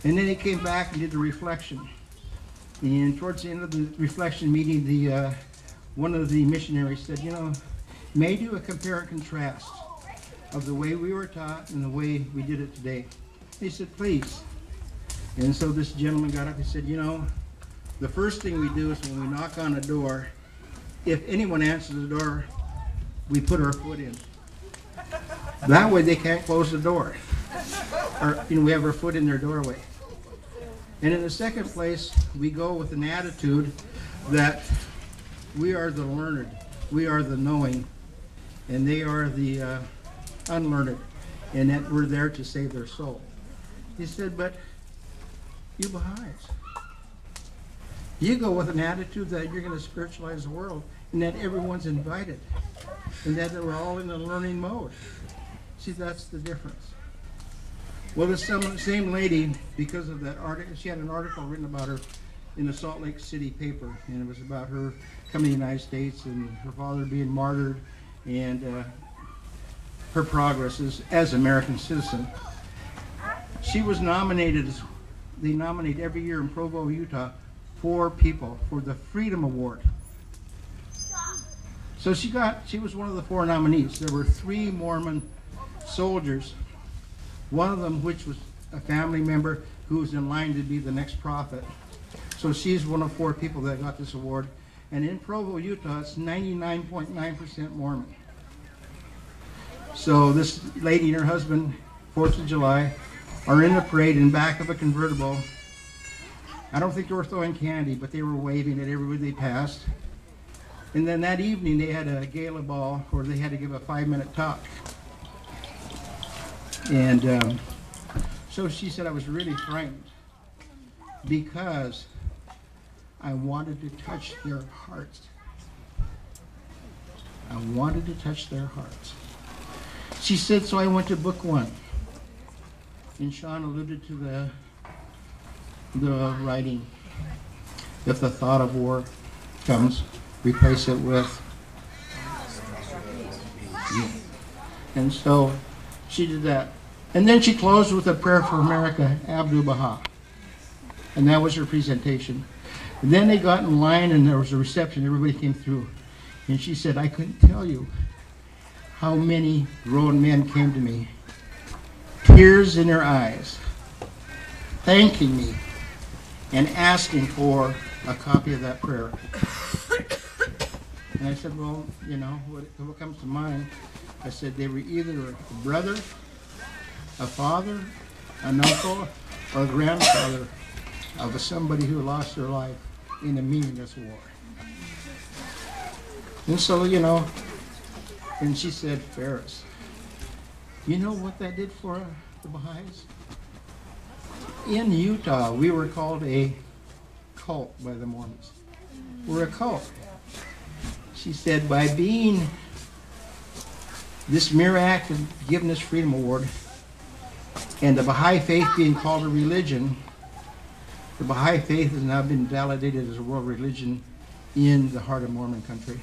And then they came back and did the reflection. And towards the end of the reflection meeting, one of the missionaries said, you know, may do a compare and contrast of the way we were taught and the way we did it today. He said, please. And so this gentleman got up and said, you know, the first thing we do is when we knock on a door, if anyone answers the door, we put our foot in. That way they can't close the door. Or, you know, we have our foot in their doorway. And in the second place, we go with an attitude that we are the learned, we are the knowing, and they are the unlearned, and that we're there to save their soul. He said, but you Baha'is, you go with an attitude that you're going to spiritualize the world, and that everyone's invited, and that we're all in a learning mode. See, that's the difference. Well, the same lady, because of that article, she had an article written about her in the Salt Lake City paper, and it was about her coming to the United States and her father being martyred, and her progress as an American citizen. She was nominated, they nominate every year in Provo, Utah, 4 people for the Freedom Award. So she was one of the 4 nominees. There were 3 Mormon soldiers, one of them which was a family member who was in line to be the next prophet. So she's one of 4 people that got this award. And in Provo, Utah, it's 99.9% Mormon. So this lady and her husband, 4th of July, are in the parade in back of a convertible. I don't think they were throwing candy, but they were waving at everybody they passed. And then that evening they had a gala ball where they had to give a 5-minute talk. And so she said, I was really frightened because I wanted to touch their hearts. I wanted to touch their hearts. She said, so I went to book 1. And Sean alluded to the writing. If the thought of war comes, replace it with you. And so she did that. And then she closed with a prayer for America, Abdu Baha. And that was her presentation. And then they got in line and there was a reception. Everybody came through. And she said, I couldn't tell you how many grown men came to me, tears in their eyes, thanking me and asking for a copy of that prayer. And I said, well, you know, what comes to mind? I said they were either a brother, a father, an uncle, or a grandfather of somebody who lost their life in a meaningless war. And so, you know, and she said, Ferris, you know what that did for the Baha'is? In Utah, we were called a cult by the Mormons. We're a cult. She said, by being this mere act of giving this Freedom Award and the Baha'i faith being called a religion, the Baha'i faith has now been validated as a world religion in the heart of Mormon country.